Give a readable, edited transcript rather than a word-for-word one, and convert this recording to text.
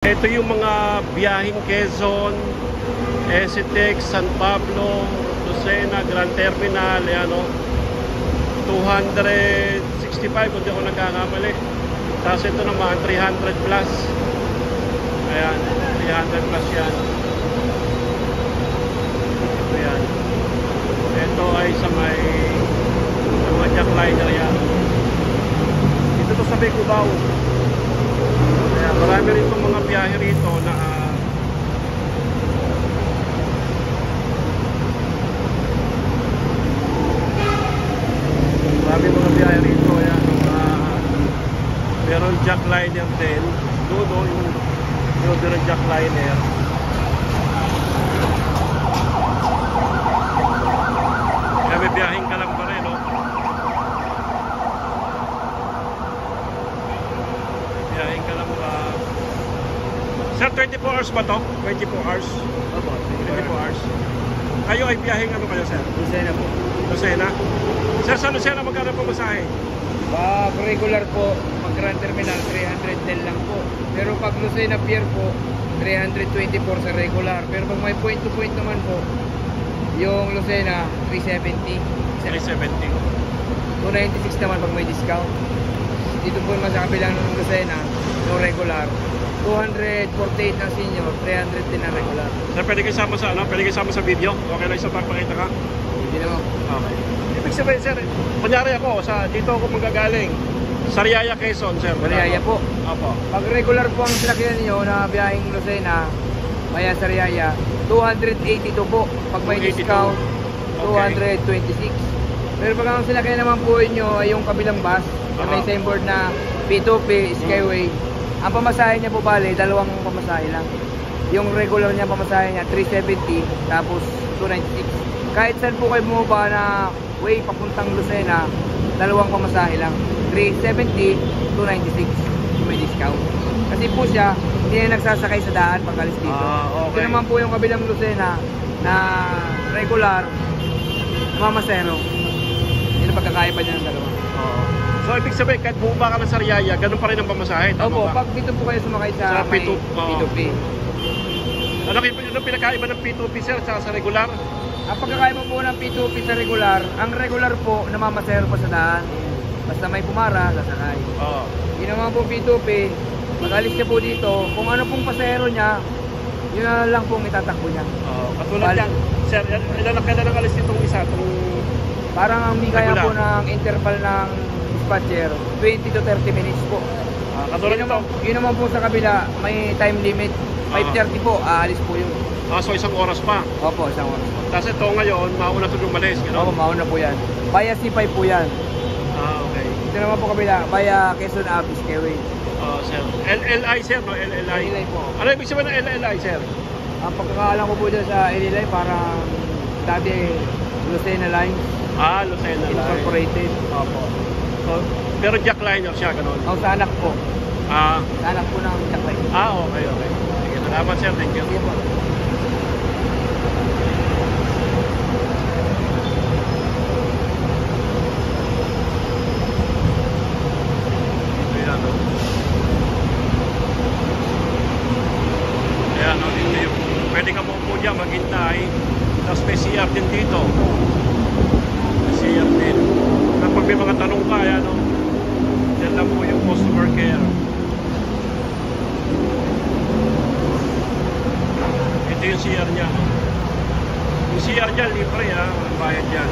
Ito yung mga biyaheng Quezon, SCTEX, San Pablo, Lucena, Grand Terminal, ayan o. 265 kung di ako nagkakamali. Tapos ito naman 300 plus. Ayan, 300 plus yan. Ayan. Ito ay sa mga jackliner yan. Dito to sa Cubao. Ayan, marami rin itong mga biyahe rito na marami mga biyahe rito. Ayan, meron jackliner din. Doon yung jackliner. Kaya may biyaheng ka lang pa rin, no? Biyaheng ka lang pa. Sir, 24 hours ba to? 24 hours? Opo, 24 hours. Kayo ay biyaheng ano kayo, sir? Lucena po. Lucena? Sir, sa Lucena magkano po masahe? Pag regular po, pag Grand Terminal, 310 lang po. Pero pag Lucena Pier po, 324 sa regular. Pero pag may point to point naman po, yung Lucena, 370. 370. 296 naman pag may discount. Dito po naman sa kabilang ng Lucena, yung regular, 248 na senior, 310 na regular. Sir, pwede kayo sama sa ano? Pwede kayo sama sa video? Okay lang isang pagpakita ka? Hindi naman. Okay. Ibig sabihin, sir, kunyari ako, dito ako magagaling. Sariaya, Quezon, sir. Sariaya po. Opo. Pag regular po ang sinakyan niyo na biyaheng Lucena, Maya Sariaya, 282 po. Pag may 282. discount, Okay. 226. Pero pag ang sinakyan naman po inyo ay yung kabilang bus, na may signboard na P2P, Skyway, ang pamasahe niya po bale, dalawang pamasahe lang. Yung regular niya pamasahe niya, 370, tapos 296. Kahit saan po kayo bumaba na way papuntang Lucena, dalawang pamasahe lang. 370, 296. May discount. Kasi po siya, hindi na nagsasakay sa daan pag alis dito. Okay. Ito naman po yung kabilang Lucena na regular, mamasero. Yun ang pagkakaiba niya ng dalawa. So, ibig sabihin, kahit bumaba ka ng Sariaya, ganun pa rin ang pamasahe. Tama Opo, ba? pag dito po kayo sumakay Sa sa may P2P. P2P. Ano pinakaiba ng P2P, sir, sa regular? Ang pagkakaiba po ng P2P sa regular, ang regular po, namamasero pa sa daan. Basta may pumara, sasakay. Oo. Yun naman po P2P, mag-alis niya po dito, kung ano pong pasero niya, yun na lang pong itatakbo niya. Katulad yan, sir, kailan ang alis nitong isa? Parang ang bigaya Regular. po ng interval ng dispatcher, 20 to 30 minutes po. Katulad Yun nito? naman, yun naman po sa kabila, may time limit. 5:30 po, aalis po yun. So, isang oras pa. Opo, isang oras po. Tapos ito ngayon, mauna ito lumalis. Opo, mauna po yan. Via C5 po yan. Okay. Ito naman po kabila, via Quezon Avenue Skyway. Sir. LLI, sir, no? LLI. LLI po. Ano ibig sabihin ng LLI, sir? Ang pagkakaalam ko po dyan sa LLI, parang dati Lucena Line Lucena Line. Incorporated. Opo. So, pero jackliner siya, ganun. O sa anak po. Ah, Sa anak po ng Jackpot. okay. Sige, salamat, sir. Thank you. Sige po. Ayan, no? Ayan, no? Dito yung, pwede ka maupo dyan, maghintay. Tapos may CR din dito. May CR din. Kapag may mga tanong ka, ayan, no? Yan lang po yung customer care. Ito yung CR niya. Yung CR niya, libre, ha? Ang bayad yan.